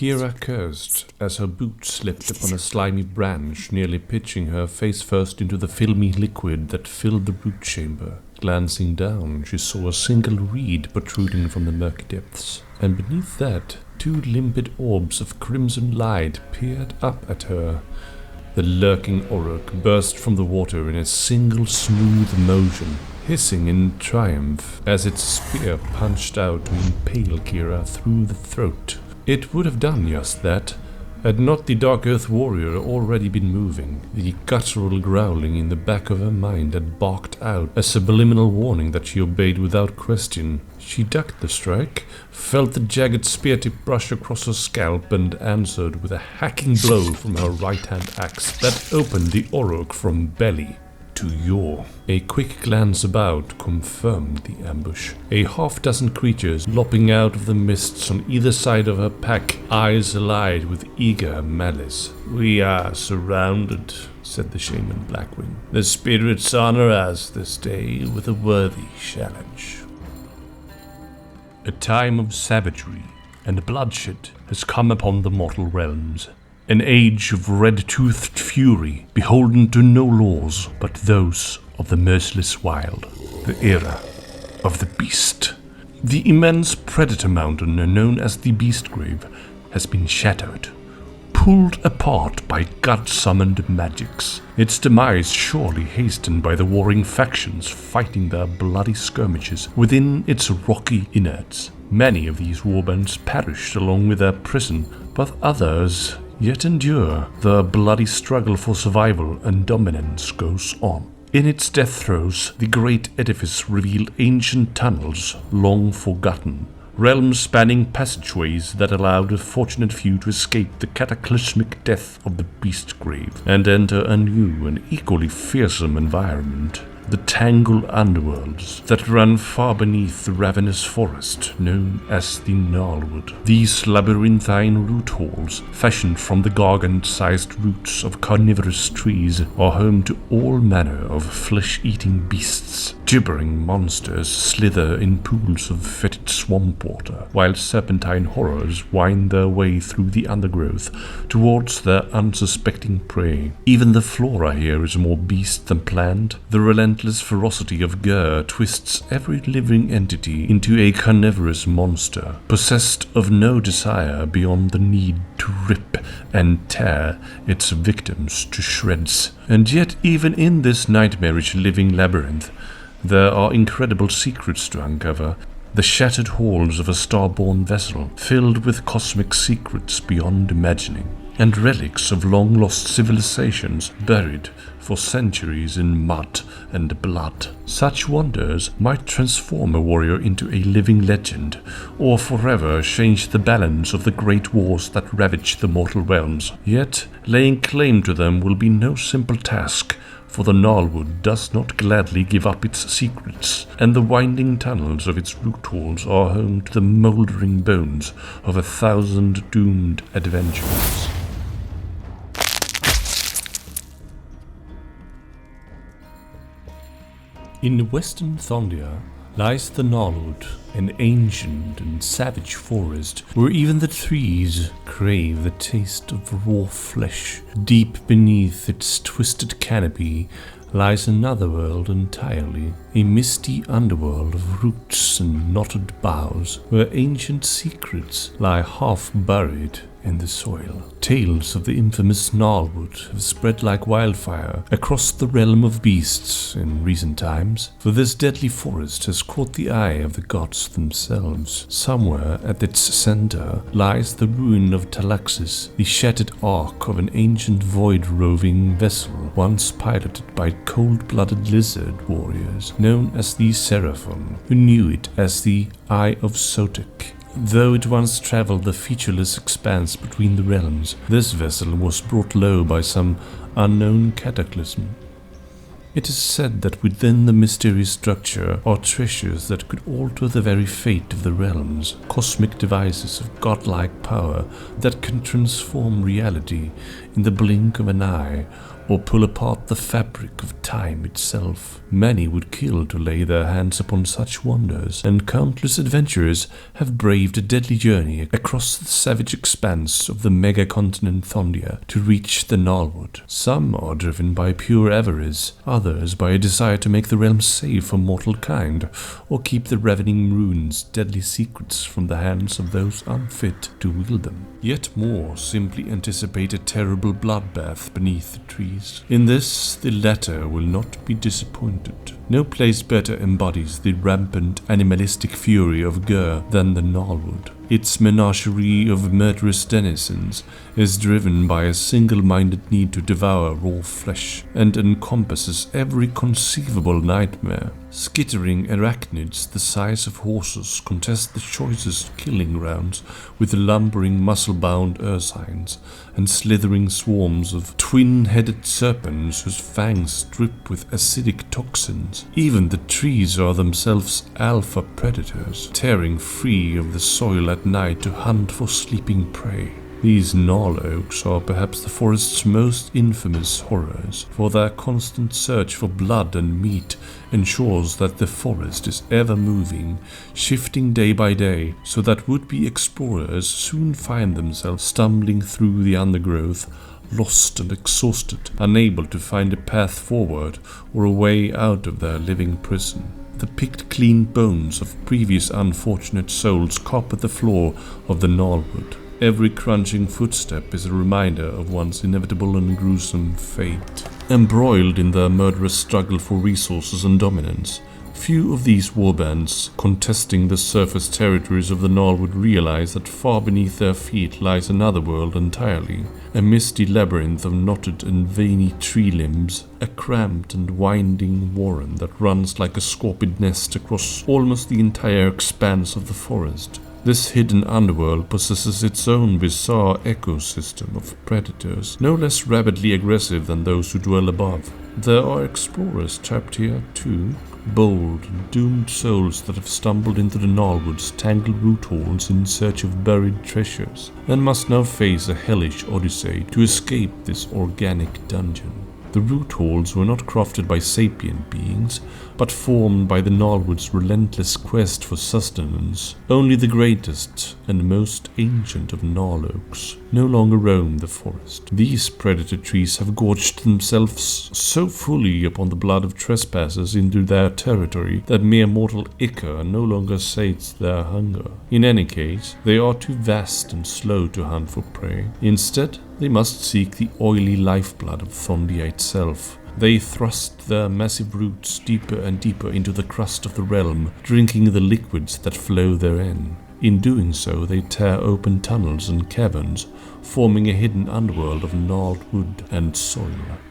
Kira cursed as her boot slipped upon a slimy branch, nearly pitching her face first into the filmy liquid that filled the root chamber. Glancing down, she saw a single reed protruding from the murky depths, and beneath that, 2 limpid orbs of crimson light peered up at her. The lurking Orruk burst from the water in a single smooth motion, hissing in triumph as its spear punched out to impale Kira through the throat. It would have done just that, had not the Dark Earth warrior already been moving. The guttural growling in the back of her mind had barked out a subliminal warning that she obeyed without question. She ducked the strike, felt the jagged spear tip brush across her scalp, and answered with a hacking blow from her right-hand axe that opened the Orruk from belly to yaw. A quick glance about confirmed the ambush. A half-dozen creatures lopping out of the mists on either side of her pack, eyes alight with eager malice. "We are surrounded," said the shaman Blackwing. "The spirits honor us this day with a worthy challenge." A time of savagery and bloodshed has come upon the mortal realms. An age of red-toothed fury, beholden to no laws but those of the merciless wild. The era of the beast. The immense predator mountain, known as the Beastgrave, has been shattered, pulled apart by god-summoned magics. Its demise surely hastened by the warring factions fighting their bloody skirmishes within its rocky innards. Many of these warbands perished along with their prison, but others yet endure. The bloody struggle for survival and dominance goes on. In its death throes, the great edifice revealed ancient tunnels long forgotten, realm-spanning passageways that allowed a fortunate few to escape the cataclysmic death of the Beastgrave and enter a new and equally fearsome environment. The tangled underworlds that run far beneath the ravenous forest known as the Gnarlwood. These labyrinthine root halls, fashioned from the gargant-sized roots of carnivorous trees, are home to all manner of flesh-eating beasts. Gibbering monsters slither in pools of fetid swamp water, while serpentine horrors wind their way through the undergrowth towards their unsuspecting prey. Even the flora here is more beast than plant. The relentless ferocity of Gur twists every living entity into a carnivorous monster, possessed of no desire beyond the need to rip and tear its victims to shreds. And yet even in this nightmarish living labyrinth, there are incredible secrets to uncover. The shattered halls of a starborn vessel, filled with cosmic secrets beyond imagining, and relics of long-lost civilizations buried for centuries in mud and blood. Such wonders might transform a warrior into a living legend, or forever change the balance of the great wars that ravage the mortal realms. Yet, laying claim to them will be no simple task, for the Gnarlwood does not gladly give up its secrets, and the winding tunnels of its root halls are home to the mouldering bones of 1,000 doomed adventurers. In western Thondia lies the Gnarlwood, an ancient and savage forest where even the trees crave the taste of raw flesh. Deep beneath its twisted canopy lies another world entirely, a misty underworld of roots and knotted boughs, where ancient secrets lie half buried in the soil. Tales of the infamous Gnarlwood have spread like wildfire across the realm of beasts in recent times, for this deadly forest has caught the eye of the gods themselves. Somewhere at its center lies the ruin of Talaxis, the shattered ark of an ancient void-roving vessel, once piloted by cold-blooded lizard warriors known as the Seraphon, who knew it as the Eye of Sotek. Though it once traveled the featureless expanse between the realms, this vessel was brought low by some unknown cataclysm. It is said that within the mysterious structure are treasures that could alter the very fate of the realms, cosmic devices of godlike power that can transform reality in the blink of an eye, or pull apart the fabric of time itself. Many would kill to lay their hands upon such wonders, and countless adventurers have braved a deadly journey across the savage expanse of the mega-continent Thondia to reach the Gnarlwood. Some are driven by pure avarice, others by a desire to make the realm safe for mortal kind, or keep the ravening runes' deadly secrets from the hands of those unfit to wield them. Yet more simply anticipate a terrible bloodbath beneath the trees. In this, the latter will not be disappointed. No place better embodies the rampant animalistic fury of Gur than the Gnarlwood. Its menagerie of murderous denizens is driven by a single-minded need to devour raw flesh, and encompasses every conceivable nightmare. Skittering arachnids the size of horses contest the choicest killing grounds with lumbering muscle-bound ursines, and slithering swarms of twin-headed serpents whose fangs drip with acidic toxins. Even the trees are themselves alpha predators, tearing free of the soil at night to hunt for sleeping prey. These gnarl oaks are perhaps the forest's most infamous horrors, for their constant search for blood and meat ensures that the forest is ever moving, shifting day by day, so that would-be explorers soon find themselves stumbling through the undergrowth, lost and exhausted, unable to find a path forward or a way out of their living prison. The picked clean bones of previous unfortunate souls carpet the floor of the Gnarlwood. Every crunching footstep is a reminder of one's inevitable and gruesome fate. Embroiled in their murderous struggle for resources and dominance, few of these warbands contesting the surface territories of the Gnarlwood realize that far beneath their feet lies another world entirely, a misty labyrinth of knotted and veiny tree limbs, a cramped and winding warren that runs like a scorpion nest across almost the entire expanse of the forest. This hidden underworld possesses its own bizarre ecosystem of predators, no less rabidly aggressive than those who dwell above. There are explorers trapped here too, bold and doomed souls that have stumbled into the Gnarlwood's tangled root holes in search of buried treasures, and must now face a hellish odyssey to escape this organic dungeon. The root holes were not crafted by sapient beings, but formed by the Gnarlwood's relentless quest for sustenance. Only the greatest and most ancient of gnarl oaks no longer roam the forest. These predator trees have gorged themselves so fully upon the blood of trespassers into their territory that mere mortal ichor no longer sates their hunger. In any case, they are too vast and slow to hunt for prey. Instead, they must seek the oily lifeblood of Thondia itself. They thrust their massive roots deeper and deeper into the crust of the realm, drinking the liquids that flow therein. In doing so, they tear open tunnels and caverns, forming a hidden underworld of gnarled wood and soil.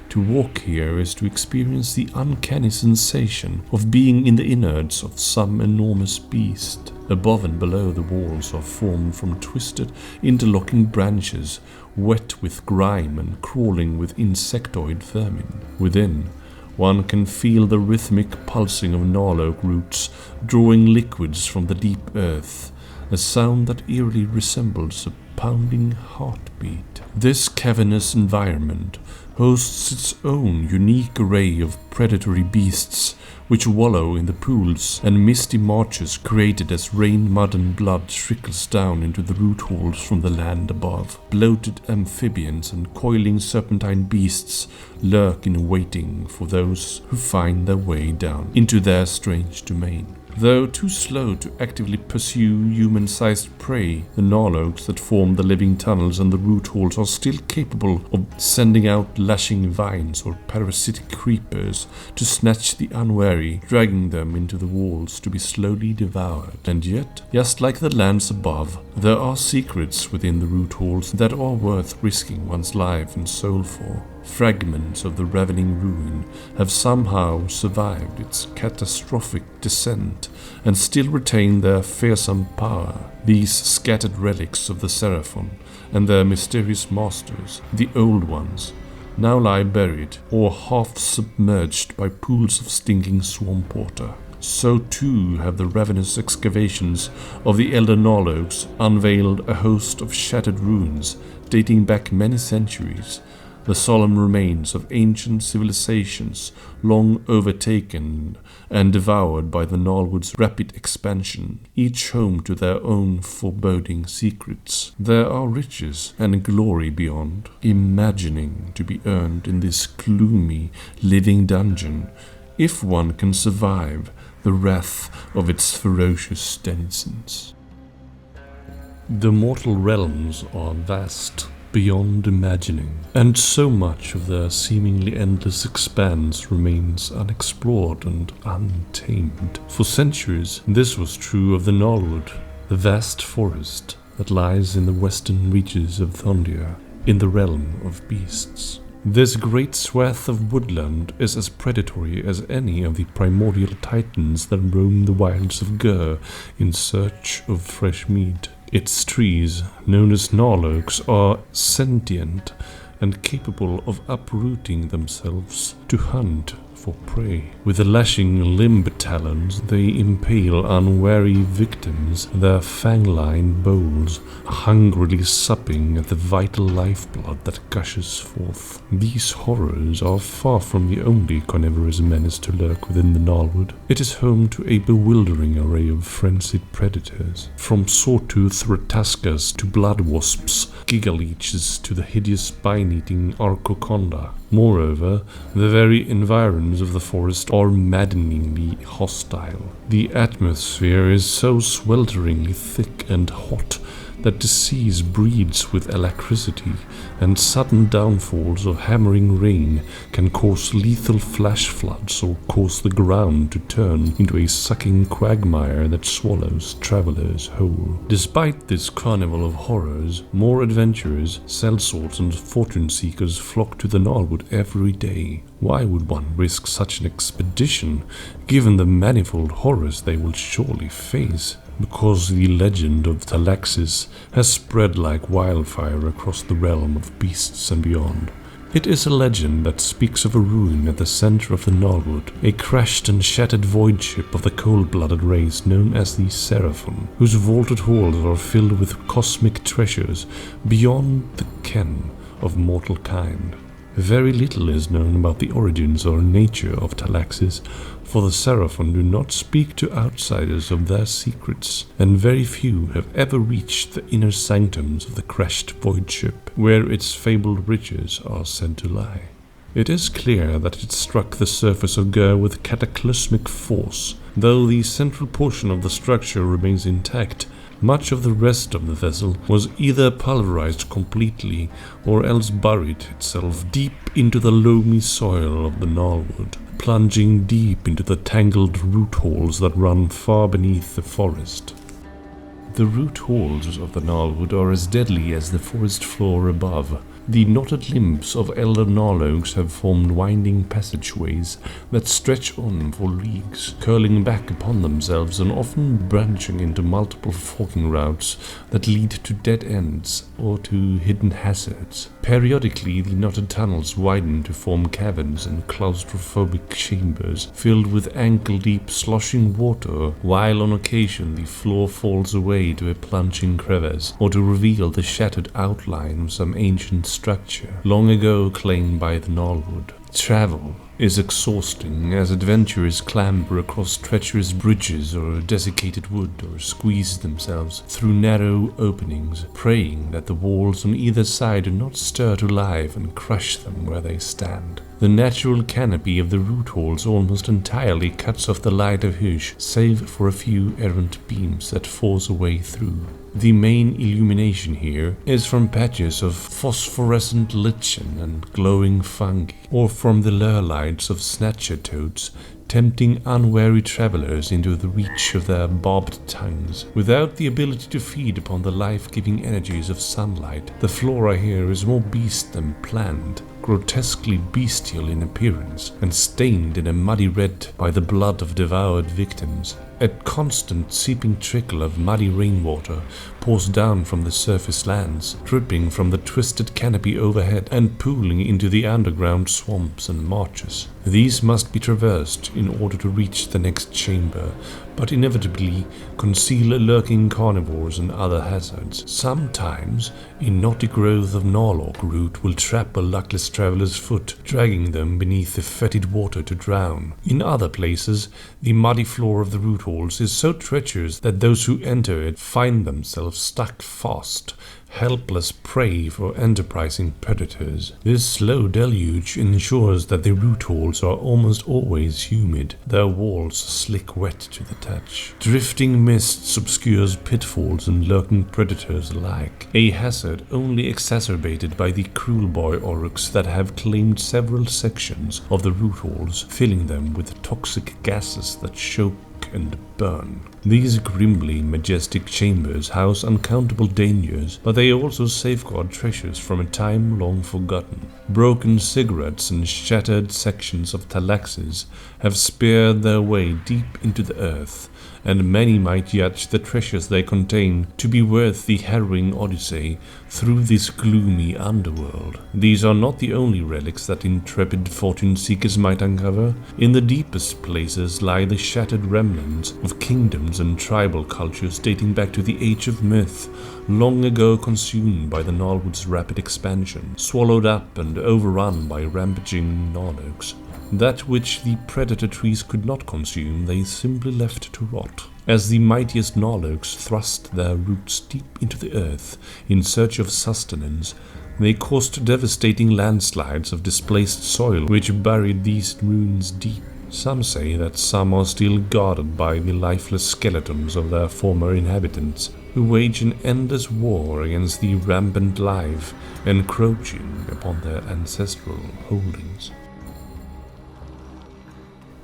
To walk here is to experience the uncanny sensation of being in the innards of some enormous beast. Above and below, the walls are formed from twisted, interlocking branches, wet with grime and crawling with insectoid vermin. Within, one can feel the rhythmic pulsing of gnarl-oak roots drawing liquids from the deep earth, a sound that eerily resembles a pounding heartbeat. This cavernous environment hosts its own unique array of predatory beasts, which wallow in the pools and misty marches created as rain, mud and blood trickles down into the root holes from the land above. Bloated amphibians and coiling serpentine beasts lurk in waiting for those who find their way down into their strange domain. Though too slow to actively pursue human-sized prey, the gnarl-oaks that form the living tunnels and the root holes are still capable of sending out lashing vines or parasitic creepers to snatch the unwary, dragging them into the walls to be slowly devoured. And yet, just like the lands above, there are secrets within the root holes that are worth risking one's life and soul for. Fragments of the ravening ruin have somehow survived its catastrophic descent and still retain their fearsome power. These scattered relics of the Seraphon and their mysterious masters, the Old Ones, now lie buried or half submerged by pools of stinking swamp water. so too have the ravenous excavations of the elder Gnarlwood unveiled a host of shattered ruins dating back many centuries, the solemn remains of ancient civilizations long overtaken and devoured by the Gnarlwood's rapid expansion, each home to their own foreboding secrets. There are riches and glory beyond, imagining to be earned in this gloomy, living dungeon, if one can survive the wrath of its ferocious denizens. The mortal realms are vast, beyond imagining, and so much of their seemingly endless expanse remains unexplored and untamed. For centuries, this was true of the Gnarlwood, the vast forest that lies in the western reaches of Thondia, in the realm of beasts. This great swath of woodland is as predatory as any of the primordial titans that roam the wilds of Gur in search of fresh meat. Its trees, known as gnarloaks, are sentient and capable of uprooting themselves to hunt for prey. With the lashing limb talons, they impale unwary victims, their fang-lined bowls hungrily supping at the vital lifeblood that gushes forth. These horrors are far from the only carnivorous menace to lurk within the Gnarlwood. It is home to a bewildering array of frenzied predators, from sawtooth rataskas to blood wasps, gigaleeches to the hideous spine-eating archoconda. Moreover, the very environs of the forest are maddeningly hostile. The atmosphere is so swelteringly thick and hot that disease breeds with alacrity, and sudden downfalls of hammering rain can cause lethal flash floods or cause the ground to turn into a sucking quagmire that swallows travelers whole. Despite this carnival of horrors, more adventurers, sellswords and fortune-seekers flock to the Gnarlwood every day. Why would one risk such an expedition, given the manifold horrors they will surely face? Because the legend of Talaxis has spread like wildfire across the realm of beasts and beyond. It is a legend that speaks of a ruin at the center of the Gnarlwood, a crashed and shattered void ship of the cold-blooded race known as the Seraphon, whose vaulted halls are filled with cosmic treasures beyond the ken of mortal kind. Very little is known about the origins or nature of Talaxis, for the Seraphon do not speak to outsiders of their secrets, and very few have ever reached the inner sanctums of the crashed void ship, where its fabled riches are said to lie. It is clear that it struck the surface of Gur with cataclysmic force. Though the central portion of the structure remains intact, much of the rest of the vessel was either pulverized completely or else buried itself deep into the loamy soil of the Gnarlwood, plunging deep into the tangled root holes that run far beneath the forest. The root holes of the Gnarlwood are as deadly as the forest floor above. The knotted limbs of elder gnarloaks have formed winding passageways that stretch on for leagues, curling back upon themselves and often branching into multiple forking routes that lead to dead ends or to hidden hazards. Periodically, the knotted tunnels widen to form caverns and claustrophobic chambers filled with ankle-deep sloshing water, while on occasion the floor falls away to a plunging crevice or to reveal the shattered outline of some ancient structure long ago claimed by the Gnarlwood. Travel is exhausting as adventurers clamber across treacherous bridges or desiccated wood or squeeze themselves through narrow openings, praying that the walls on either side do not stir to life and crush them where they stand. The natural canopy of the root holes almost entirely cuts off the light of Hush, save for a few errant beams that force a way through. The main illumination here is from patches of phosphorescent lichen and glowing fungi, or from the lure lights of snatcher toads, tempting unwary travelers into the reach of their barbed tongues. Without the ability to feed upon the life-giving energies of sunlight, the flora here is more beast than plant, grotesquely bestial in appearance, and stained in a muddy red by the blood of devoured victims. A constant seeping trickle of muddy rainwater pours down from the surface lands, dripping from the twisted canopy overhead and pooling into the underground swamps and marshes. These must be traversed in order to reach the next chamber, but inevitably conceal lurking carnivores and other hazards. Sometimes, a knotty growth of gnarlwood root will trap a luckless traveler's foot, dragging them beneath the fetid water to drown. In other places, the muddy floor of the root holes is so treacherous that those who enter it find themselves stuck fast, helpless prey for enterprising predators. This slow deluge ensures that the root holes are almost always humid, their walls slick wet to the touch. Drifting mists obscures pitfalls and lurking predators alike, a hazard only exacerbated by the cruel boy aurochs that have claimed several sections of the root holes, filling them with toxic gases that choke and burn. These grimly majestic chambers house uncountable dangers, but they also safeguard treasures from a time long forgotten. Broken cigarettes and shattered sections of talaxes have speared their way deep into the earth, and many might judge the treasures they contain to be worth the harrowing odyssey through this gloomy underworld. These are not the only relics that intrepid fortune seekers might uncover. In the deepest places lie the shattered remnants of kingdoms and tribal cultures dating back to the age of myth, long ago consumed by the Gnarlwood's rapid expansion, swallowed up and overrun by rampaging gnarlogs. That which the predator trees could not consume, they simply left to rot. As the mightiest gnarlogs thrust their roots deep into the earth in search of sustenance, they caused devastating landslides of displaced soil which buried these ruins deep. Some say that some are still guarded by the lifeless skeletons of their former inhabitants, who wage an endless war against the rampant life encroaching upon their ancestral holdings.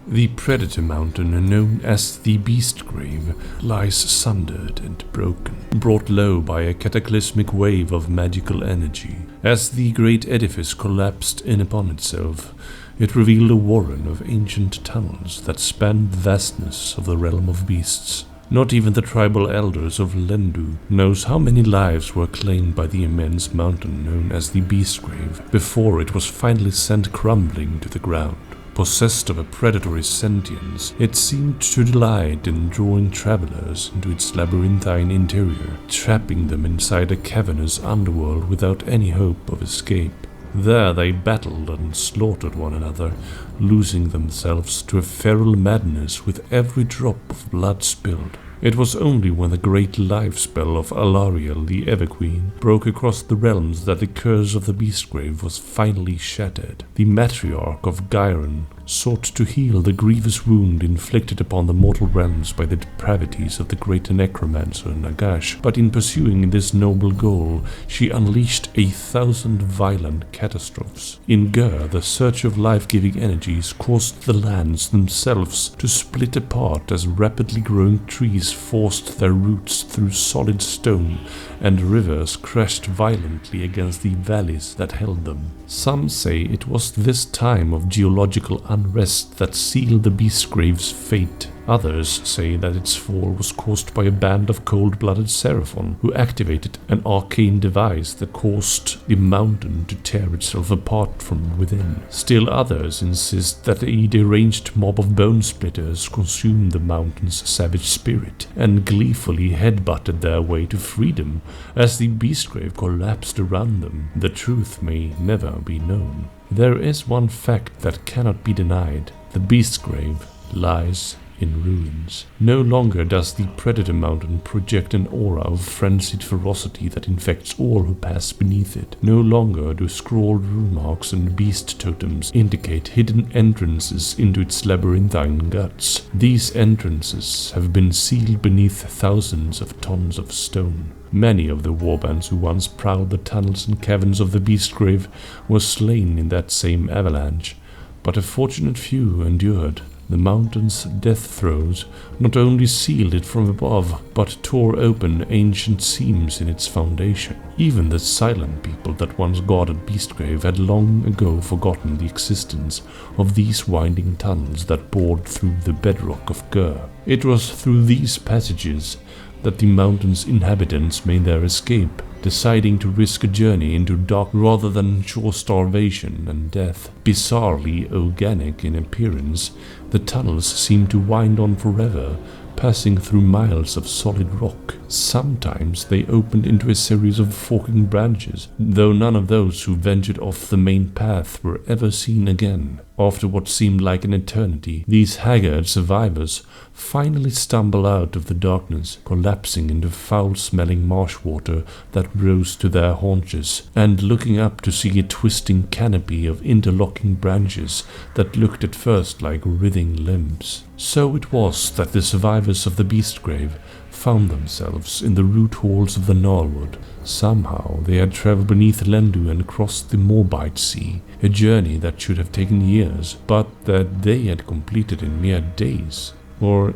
The Predator Mountain, known as the Beastgrave, lies sundered and broken, brought low by a cataclysmic wave of magical energy. As the great edifice collapsed in upon itself, it revealed a warren of ancient tunnels that spanned the vastness of the realm of beasts. Not even the tribal elders of Lendu knows how many lives were claimed by the immense mountain known as the Beastgrave before it was finally sent crumbling to the ground. Possessed of a predatory sentience, it seemed to delight in drawing travelers into its labyrinthine interior, trapping them inside a cavernous underworld without any hope of escape. There they battled and slaughtered one another, losing themselves to a feral madness with every drop of blood spilled. It was only when the great life spell of Alariel, the Everqueen, broke across the realms that the curse of the Beastgrave was finally shattered. The matriarch of Gyron sought to heal the grievous wound inflicted upon the mortal realms by the depravities of the great necromancer Nagash, but in pursuing this noble goal, she unleashed 1,000 violent catastrophes. In Gur, the search of life-giving energies caused the lands themselves to split apart as rapidly growing trees forced their roots through solid stone, and rivers crashed violently against the valleys that held them. Some say it was this time of geological unrest that sealed the Beastgrave's fate. Others say that its fall was caused by a band of cold-blooded Seraphon who activated an arcane device that caused the mountain to tear itself apart from within. Still others insist that a deranged mob of bone splitters consumed the mountain's savage spirit and gleefully headbutted their way to freedom as the Beastgrave collapsed around them. The truth may never be known. There is one fact that cannot be denied. The Beastgrave lies in ruins. No longer does the Predator Mountain project an aura of frenzied ferocity that infects all who pass beneath it. No longer do scrawled rune marks and beast totems indicate hidden entrances into its labyrinthine guts. These entrances have been sealed beneath thousands of tons of stone. Many of the warbands who once prowled the tunnels and caverns of the Beastgrave were slain in that same avalanche, but a fortunate few endured. The mountain's death throes not only sealed it from above, but tore open ancient seams in its foundation. Even the silent people that once guarded Beastgrave had long ago forgotten the existence of these winding tunnels that bored through the bedrock of Gur. It was through these passages that the mountain's inhabitants made their escape, deciding to risk a journey into dark rather than sure starvation and death. Bizarrely organic in appearance, the tunnels seemed to wind on forever, passing through miles of solid rock. Sometimes they opened into a series of forking branches, though none of those who ventured off the main path were ever seen again. After what seemed like an eternity, these haggard survivors finally stumble out of the darkness, collapsing into foul-smelling marsh water that rose to their haunches, and looking up to see a twisting canopy of interlocking branches that looked at first like writhing limbs. So it was that the survivors of the Beastgrave found themselves in the root halls of the Gnarlwood. Somehow they had traveled beneath Lendu and crossed the Morbite Sea, a journey that should have taken years, but that they had completed in mere days. Or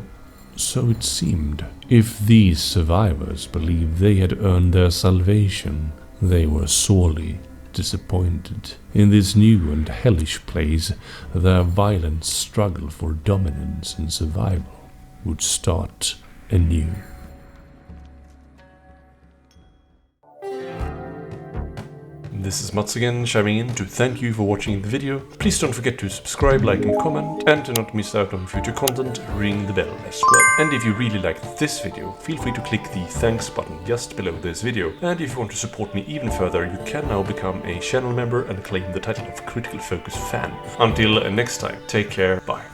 so it seemed. If these survivors believed they had earned their salvation, they were sorely disappointed. In this new and hellish place, their violent struggle for dominance and survival would start anew. This is Mats again, chiming in to thank you for watching the video. Please don't forget to subscribe, like and comment, and to not miss out on future content, ring the bell as well. And if you really liked this video, feel free to click the thanks button just below this video. And if you want to support me even further, you can now become a channel member and claim the title of Critical Focus Fan. Until next time, take care, bye.